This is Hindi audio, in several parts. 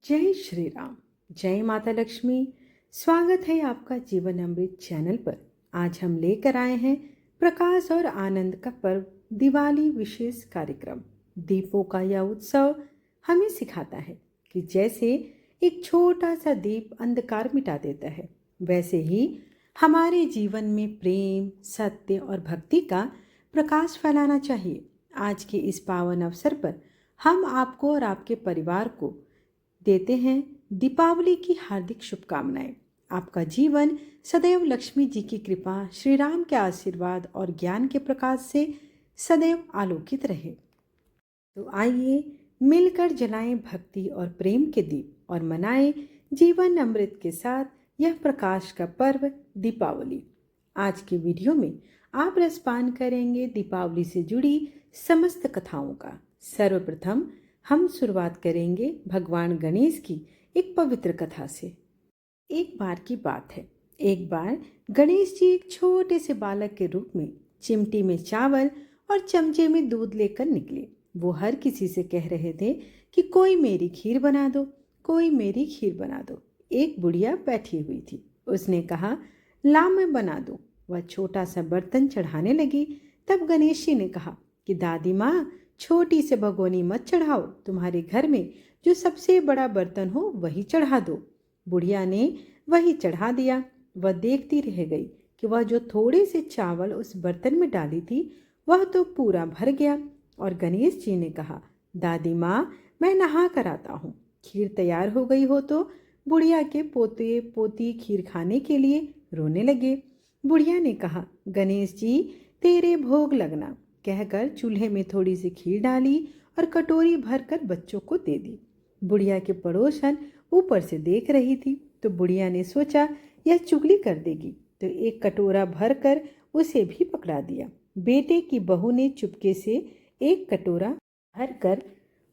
जय श्री राम। जय माता लक्ष्मी। स्वागत है आपका जीवन अमृत चैनल पर। आज हम लेकर आए हैं प्रकाश और आनंद का पर्व दिवाली विशेष कार्यक्रम। दीपों का यह उत्सव हमें सिखाता है कि जैसे एक छोटा सा दीप अंधकार मिटा देता है, वैसे ही हमारे जीवन में प्रेम, सत्य और भक्ति का प्रकाश फैलाना चाहिए। आज के इस पावन अवसर पर हम आपको और आपके परिवार को देते हैं दीपावली की हार्दिक शुभकामनाएं। आपका जीवन सदैव लक्ष्मी जी की कृपा, श्री राम के आशीर्वाद और ज्ञान के प्रकाश से सदैव आलोकित रहे। तो आइए मिलकर जलाएं भक्ति और प्रेम के दीप और मनाएं जीवन अमृत के साथ यह प्रकाश का पर्व दीपावली। आज के वीडियो में आप रसपान करेंगे दीपावली से जुड़ी समस्त कथाओं का। सर्वप्रथम हम शुरुआत करेंगे भगवान गणेश की एक पवित्र कथा से। एक बार की बात है, एक बार गणेश जी एक छोटे से बालक के रूप में चिमटी में चावल और चमचे में दूध लेकर निकले। वो हर किसी से कह रहे थे कि कोई मेरी खीर बना दो, कोई मेरी खीर बना दो। एक बुढ़िया बैठी हुई थी, उसने कहा, ला मैं बना दूं। वह छोटा सा बर्तन चढ़ाने लगी। तब गणेश जी ने कहा कि दादी माँ, छोटी से भगोनी मत चढ़ाओ, तुम्हारे घर में जो सबसे बड़ा बर्तन हो वही चढ़ा दो। बुढ़िया ने वही चढ़ा दिया। वह देखती रह गई कि वह जो थोड़े से चावल उस बर्तन में डाली थी वह तो पूरा भर गया। और गणेश जी ने कहा, दादी माँ, मैं नहा कर आता हूँ। खीर तैयार हो गई हो तो बुढ़िया के पोते पोती खीर खाने के लिए रोने लगे। बुढ़िया ने कहा, गणेश जी, तेरे भोग लगना, कहकर चूल्हे में थोड़ी सी खीर डाली और कटोरी भरकर बच्चों को दे दी। बुढ़िया के पड़ोसन ऊपर से देख रही थी तो बुढ़िया ने सोचा यह चुगली कर देगी, तो एक कटोरा भरकर उसे भी पकड़ा दिया। बेटे की बहू ने चुपके से एक कटोरा भरकर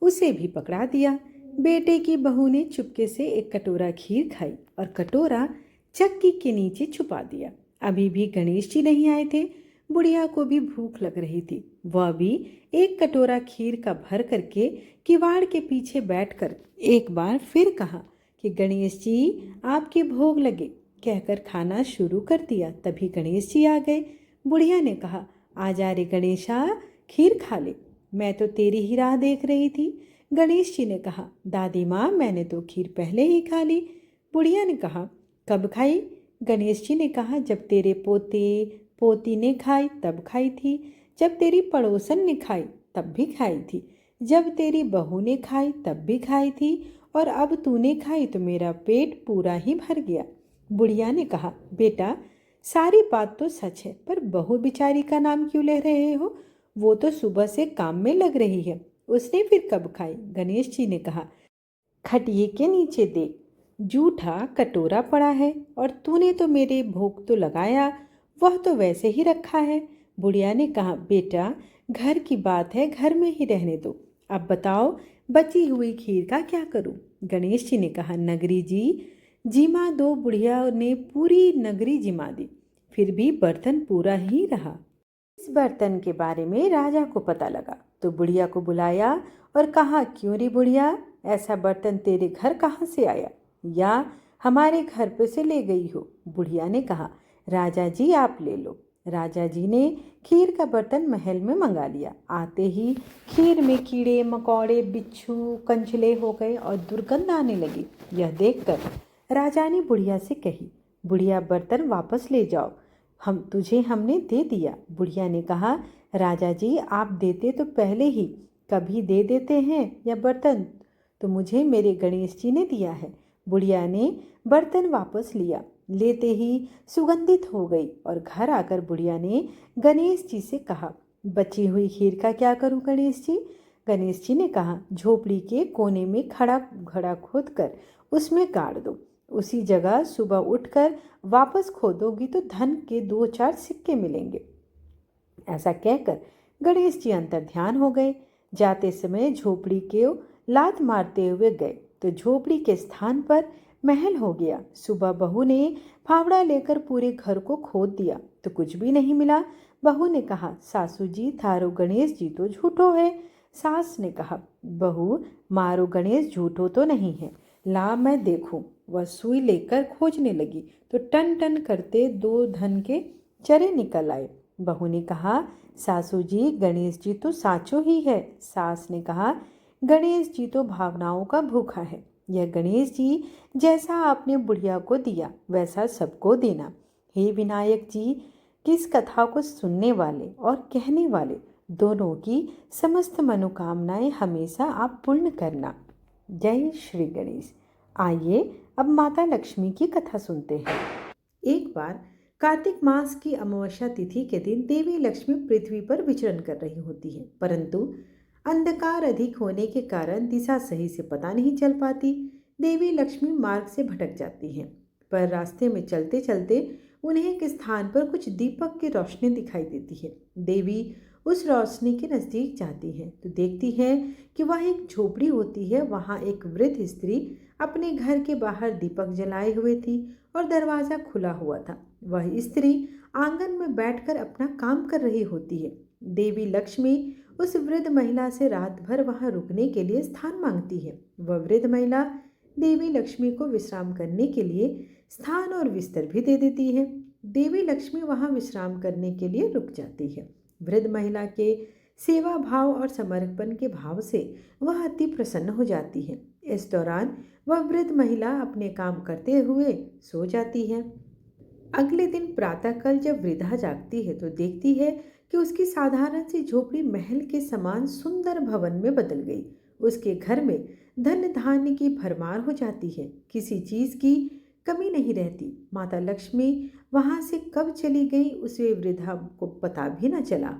उसे भी पकड़ा दिया। बेटे की बहू ने चुपके से एक कटोरा खीर खाई और कटोरा चक्की के नीचे छुपा दिया। अभी भी गणेश जी नहीं आए थे। बुढ़िया को भी भूख लग रही थी। वह भी एक कटोरा खीर का भर करके किवाड़ के पीछे बैठकर एक बार फिर कहा कि गणेश जी, आपके भोग लगे, कहकर खाना शुरू कर दिया। तभी गणेश जी आ गए। बुढ़िया ने कहा, आजा रे गणेशा, खीर खा ले, मैं तो तेरी ही राह देख रही थी। गणेश जी ने कहा, दादी माँ, मैंने तो खीर पहले ही खा ली। बुढ़िया ने कहा, कब खाई? गणेश जी ने कहा, जब तेरे पोते पोती ने खाई तब खाई थी, जब तेरी पड़ोसन ने खाई तब भी खाई थी, जब तेरी बहू ने खाई तब भी खाई थी, और अब तूने खाई तो मेरा पेट पूरा ही भर गया। बुढ़िया ने कहा, बेटा, सारी बात तो सच है, पर बहू बिचारी का नाम क्यों ले रहे हो? वो तो सुबह से काम में लग रही है, उसने फिर कब खाई? गणेश जी ने कहा, खटिये के नीचे देख, जूठा कटोरा पड़ा है, और तूने तो मेरे भोग तो लगाया, वह तो वैसे ही रखा है। बुढ़िया ने कहा, बेटा, घर की बात है, घर में ही रहने दो। अब बताओ, बची हुई खीर का क्या करूं? गणेश जी ने कहा, नगरी जी जिमा दो। बुढ़िया ने पूरी नगरी जिमा दी, फिर भी बर्तन पूरा ही रहा। इस बर्तन के बारे में राजा को पता लगा तो बुढ़िया को बुलाया और कहा, क्यों रे बुढ़िया, ऐसा बर्तन तेरे घर कहाँ से आया, या हमारे घर पे से ले गई हो? बुढ़िया ने कहा, राजा जी, आप ले लो। राजा जी ने खीर का बर्तन महल में मंगा लिया। आते ही खीर में कीड़े मकोड़े, बिच्छू, कंचले हो गए और दुर्गंध आने लगी। यह देखकर राजा ने बुढ़िया से कही, बुढ़िया, बर्तन वापस ले जाओ, हमने दे दिया। बुढ़िया ने कहा, राजा जी, आप देते तो पहले ही कभी दे देते हैं, या बर्तन तो मुझे मेरे गणेश जी ने दिया है। बुढ़िया ने बर्तन वापस लिया। लेते ही सुगंधित हो गई और घर आकर बुढ़िया ने गणेश जी से कहा, बची हुई खीर का क्या करूं गणेश जी? गणेश जी ने कहा, झोपड़ी के कोने में खड़ा घड़ा खोद कर उसमें गाड़ दो। उसी जगह सुबह उठकर वापस खोदोगी तो धन के 2-4 सिक्के मिलेंगे। ऐसा कहकर गणेश जी अंतर ध्यान हो गए। जाते समय झोपड़ी के लात मारते हुए गए तो झोपड़ी के स्थान पर महल हो गया। सुबह बहू ने फावड़ा लेकर पूरे घर को खोद दिया तो कुछ भी नहीं मिला। बहू ने कहा, सासू जी, थारो गणेश जी तो झूठो है। सास ने कहा, बहू, मारो गणेश झूठो तो नहीं है, ला मैं देखूं। वह सुई लेकर खोजने लगी तो टन टन करते 2 धन के चरे निकल आए। बहू ने कहा, सासू जी, गणेश जी तो साचो ही है। सास ने कहा, गणेश जी तो भावनाओं का भूखा है। यह गणेश जी जैसा आपने बुढ़िया को दिया वैसा सबको देना। हे विनायक जी, किस कथा को सुनने वाले और कहने वाले दोनों की समस्त मनोकामनाएं हमेशा आप पूर्ण करना। जय श्री गणेश। आइए अब माता लक्ष्मी की कथा सुनते हैं। एक बार कार्तिक मास की अमावस्या तिथि के दिन देवी लक्ष्मी पृथ्वी पर विचरण कर रही होती है, परंतु अंधकार अधिक होने के कारण दिशा सही से पता नहीं चल पाती। देवी लक्ष्मी मार्ग से भटक जाती हैं, पर रास्ते में चलते चलते उन्हें एक स्थान पर कुछ दीपक की रोशनी दिखाई देती है। देवी उस रोशनी के नजदीक जाती है तो देखती है कि वह एक झोपड़ी होती है। वहां एक वृद्ध स्त्री अपने घर के बाहर दीपक जलाए हुए थी और दरवाजा खुला हुआ था। वह स्त्री आंगन में बैठकर अपना काम कर रही होती है। देवी लक्ष्मी उस वृद्ध महिला से रात भर वहां रुकने के लिए स्थान मांगती है। वह वृद्ध महिला देवी लक्ष्मी को विश्राम करने के लिए स्थान और बिस्तर भी दे देती है। देवी लक्ष्मी वहां विश्राम करने के लिए रुक जाती है। वृद्ध महिला के सेवा भाव और समर्पण के भाव से वह अति प्रसन्न हो जाती है। इस दौरान वह वृद्ध महिला अपने काम करते हुए सो जाती है। अगले दिन प्रातःकाल जब वृद्धा जागती है तो देखती है कि उसकी साधारण सी झोपड़ी महल के समान सुंदर भवन में बदल गई। उसके घर में धन धान्य की भरमार हो जाती है, किसी चीज की कमी नहीं रहती। माता लक्ष्मी वहां से कब चली गई उसे वृद्धा को पता भी न चला।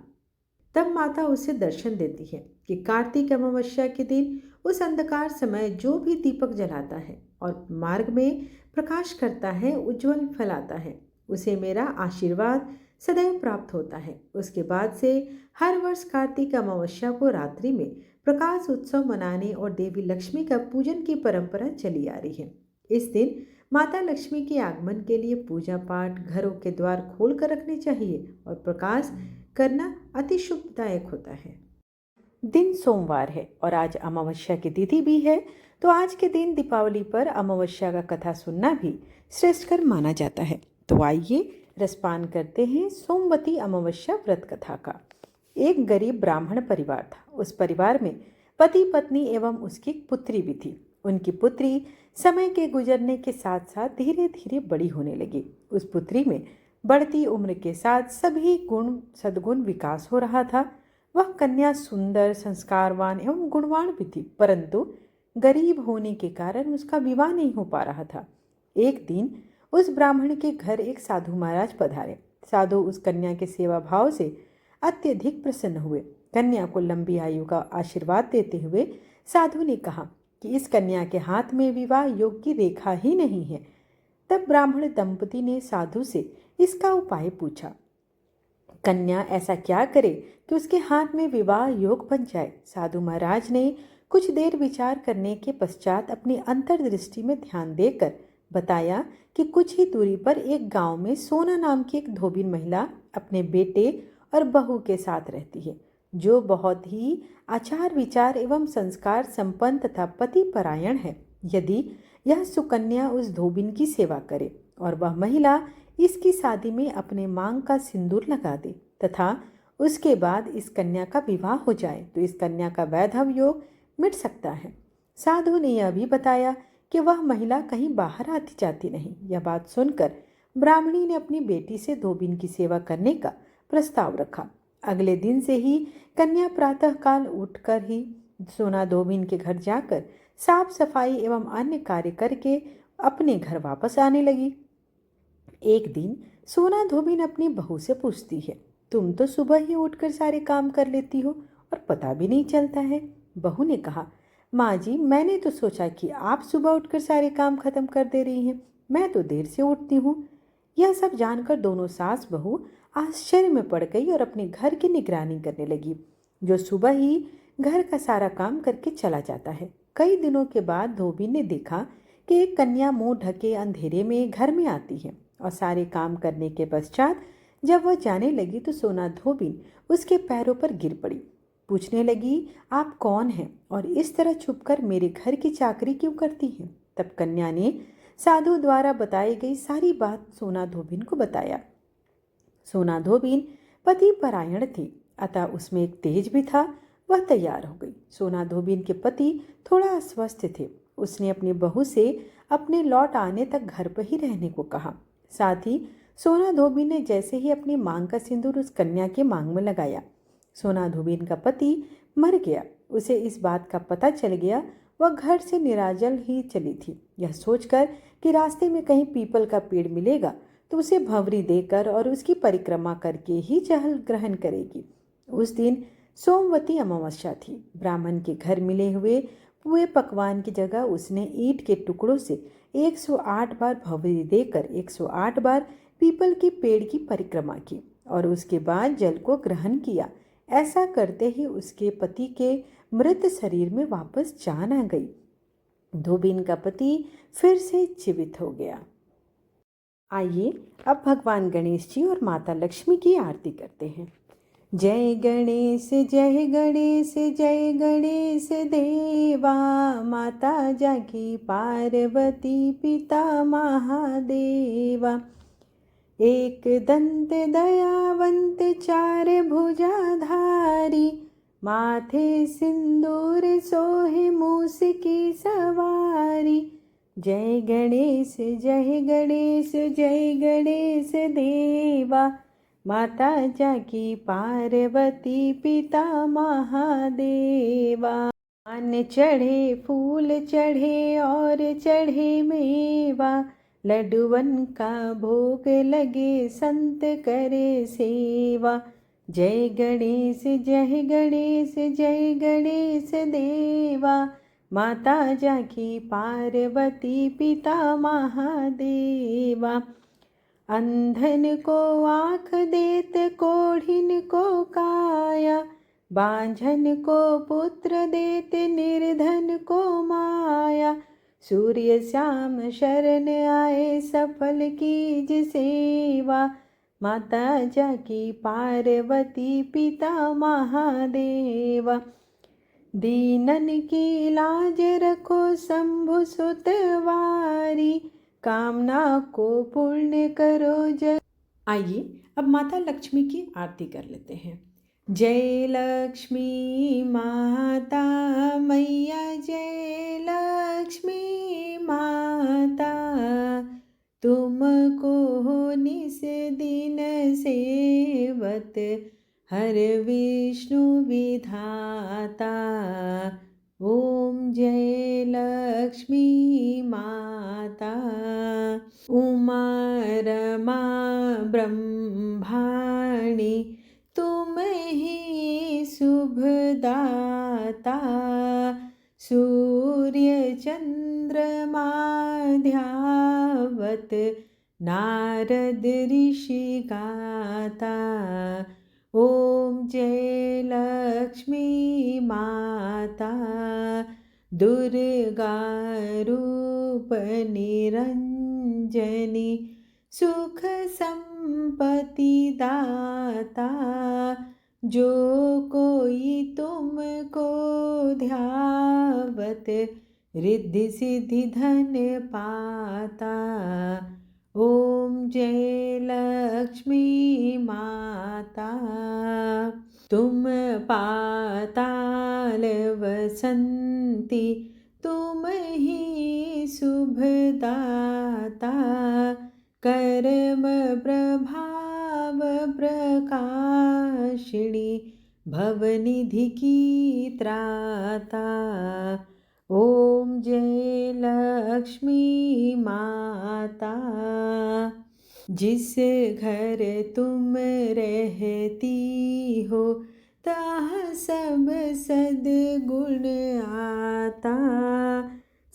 तब माता उसे दर्शन देती है कि कार्तिक अमावस्या के दिन उस अंधकार समय जो भी दीपक जलाता है और मार्ग में प्रकाश करता है, उज्जवल फैलाता है, उसे मेरा आशीर्वाद सदैव प्राप्त होता है। उसके बाद से हर वर्ष कार्तिक अमावस्या को रात्रि में प्रकाश उत्सव मनाने और देवी लक्ष्मी का पूजन की परंपरा चली आ रही है। इस दिन माता लक्ष्मी के आगमन के लिए पूजा पाठ, घरों के द्वार खोल कर रखने चाहिए और प्रकाश करना अति शुभदायक होता है। दिन सोमवार है और आज अमावस्या की तिथि भी है, तो आज के दिन दीपावली पर अमावस्या का कथा सुनना भी श्रेष्ठकर माना जाता है। तो आइए रसपान करते हैं सोमवती अमावस्या व्रत कथा का। एक गरीब ब्राह्मण परिवार था। उस परिवार में पति पत्नी एवं उसकी एक पुत्री भी थी। उनकी पुत्री समय के गुजरने के साथ साथ धीरे धीरे बड़ी होने लगी। उस पुत्री में बढ़ती उम्र के साथ सभी गुण सद्गुण विकास हो रहा था। वह कन्या सुंदर, संस्कारवान एवं गुणवान भी थी, परंतु गरीब होने के कारण उसका विवाह नहीं हो पा रहा था। एक दिन उस ब्राह्मण के घर एक साधु महाराज पधारे। साधु उस कन्या के सेवा भाव से अत्यधिक प्रसन्न हुए। कन्या को लंबी आयु का आशीर्वाद देते हुए साधु ने कहा कि इस कन्या के हाथ में विवाह योग की रेखा ही नहीं है। तब ब्राह्मण दंपति ने साधु से इसका उपाय पूछा। कन्या ऐसा क्या करे कि उसके हाथ में विवाह योग बन जाए? साधु महाराज ने कुछ देर विचार करने के पश्चात अपनी अंतर्दृष्टि में ध्यान देकर बताया कि कुछ ही दूरी पर एक गांव में सोना नाम की एक धोबिन महिला अपने बेटे और बहू के साथ रहती है, जो बहुत ही आचार विचार एवं संस्कार संपन्न तथा पति परायण है। यदि यह सुकन्या उस धोबिन की सेवा करे और वह महिला इसकी शादी में अपने मांग का सिंदूर लगा दे तथा उसके बाद इस कन्या का विवाह हो जाए तो इस कन्या का वैधव योग मिट सकता है। साधु ने यह भी बताया कि वह महिला कहीं बाहर आती जाती नहीं। यह बात सुनकर ब्राह्मणी ने अपनी बेटी से धोबिन की सेवा करने का प्रस्ताव रखा। अगले दिन से ही कन्या प्रातःकाल उठकर ही सोना धोबिन के घर जाकर साफ सफाई एवं अन्य कार्य करके अपने घर वापस आने लगी। एक दिन सोना धोबिन अपनी बहू से पूछती है, तुम तो सुबह ही उठकर सारे काम कर लेती हो और पता भी नहीं चलता है। बहू ने कहा, माँ जी, मैंने तो सोचा कि आप सुबह उठकर सारे काम खत्म कर दे रही हैं, मैं तो देर से उठती हूँ। यह सब जानकर दोनों सास बहू आश्चर्य में पड़ गई और अपने घर की निगरानी करने लगी, जो सुबह ही घर का सारा काम करके चला जाता है। कई दिनों के बाद धोबिन ने देखा कि एक कन्या मुंह ढके अंधेरे में घर में आती है और सारे काम करने के पश्चात जब वह जाने लगी तो सोना धोबिन उसके पैरों पर गिर पड़ी। पूछने लगी, आप कौन हैं और इस तरह छुपकर मेरे घर की चाकरी क्यों करती हैं? तब कन्या ने साधु द्वारा बताई गई सारी बात सोना धोबिन को बताया। सोना धोबिन पति परायण थी, अतः उसमें एक तेज भी था। वह तैयार हो गई। सोना धोबिन के पति थोड़ा अस्वस्थ थे। उसने अपनी बहू से अपने लौट आने तक घर पर ही रहने को कहा। साथ ही सोना धोबिन ने जैसे ही अपनी मांग का सिंदूर उस कन्या के मांग में लगाया, सोना धोबिन का पति मर गया। उसे इस बात का पता चल गया। वह घर से निराजल ही चली थी, यह सोचकर कि रास्ते में कहीं पीपल का पेड़ मिलेगा तो उसे भंवरी देकर और उसकी परिक्रमा करके ही जल ग्रहण करेगी। उस दिन सोमवती अमावस्या थी। ब्राह्मण के घर मिले हुए पूरे पकवान की जगह उसने ईंट के टुकड़ों से 108 बार भंवरी देकर 108 बार पीपल के पेड़ की परिक्रमा की और उसके बाद जल को ग्रहण किया। ऐसा करते ही उसके पति के मृत शरीर में वापस जान आ गई। धोबिन का पति फिर से जीवित हो गया। आइए अब भगवान गणेश जी और माता लक्ष्मी की आरती करते हैं। जय गणेश जय गणेश जय गणेश देवा, माता जाकी पार्वती पिता महादेवा। एक दंत दयावंत चार भुजाधारी, माथे सिंदूर सोहे मूस की सवारी। जय गणेश जय गणेश जय गणेश देवा, माता जाकी पार्वती पिता महादेवा। पान चढ़े फूल चढ़े और चढ़े मेवा, लड्डुवन का भोग लगे संत करे सेवा। जय गणेश जय गणेश जय गणेश देवा, माता जाकी पार्वती पिता महादेवा। अंधन को आँख देत कोढ़िन को काया, बांझन को पुत्र देत निर्धन को माया। सूर्य श्याम शरण आए सफल कीज सेवा, माता जाकी पार्वती पिता महादेवा। दीनन की लाज रखो शंभु सुतवारी, कामना को पूर्ण करो जय। आइए अब माता लक्ष्मी की आरती कर लेते हैं। जय लक्ष्मी माता मैया, जय लक्ष्मी माता, तुमको निस दिन सेवत हर विष्णु विधाता। ओम जय लक्ष्मी माता। उमा रमा ब्रह्माणी, तुम ही शुभदाता। सूर्य चंद्रमा ध्यावत नारद ऋषि गाता। ओम जय लक्ष्मी माता। दुर्गा रूप निरंजनी, सुख संपत्ति दाता। जो कोई तुमको ध्यावत रिद्धि सिद्धि धन पाता। ओम जय लक्ष्मी माता। तुम पाताल वसंती, तुम ही शुभदाता। कर्म प्रभाव प्रकाशिनी, भवनिधि की त्राता। ओम जय लक्ष्मी माता। जिस घर तुम रहती हो, ताह सब सद्गुण आता।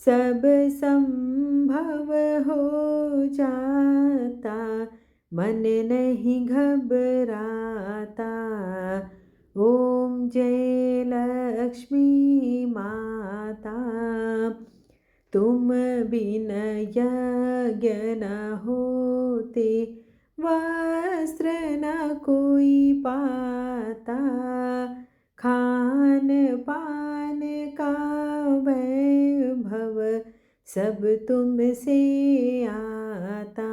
सब संभव हो जाता, मन नहीं घबराता। ओम जय लक्ष्मी माता। तुम बिन यज्ञ न होते, वस्त्र न कोई पाता। खान पान का वैभव सब तुमसे आता।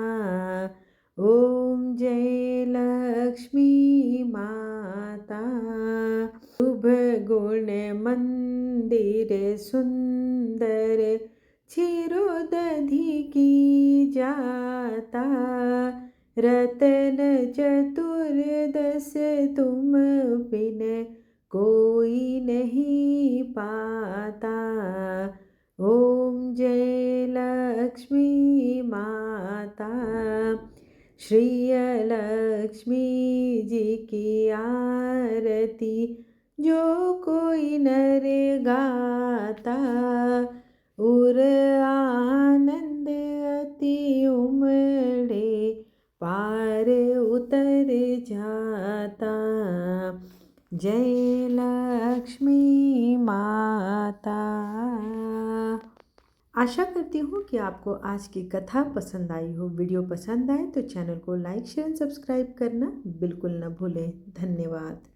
ओम जय लक्ष्मी माता। शुभ गुण मंदिर सुंदर क्षीरोदधि की जाता। रतन चतुर्दश तुम बिन कोई नहीं पाता। ओम जय लक्ष्मी माता। श्री लक्ष्मी जी की आरती जो कोई नर गाता। उर आनंद अति उमड़े पार उतर जाता। जय लक्ष्मी माता। आशा करती हूँ कि आपको आज की कथा पसंद आई हो। वीडियो पसंद आए तो चैनल को लाइक शेयर सब्सक्राइब करना बिल्कुल न भूलें। धन्यवाद।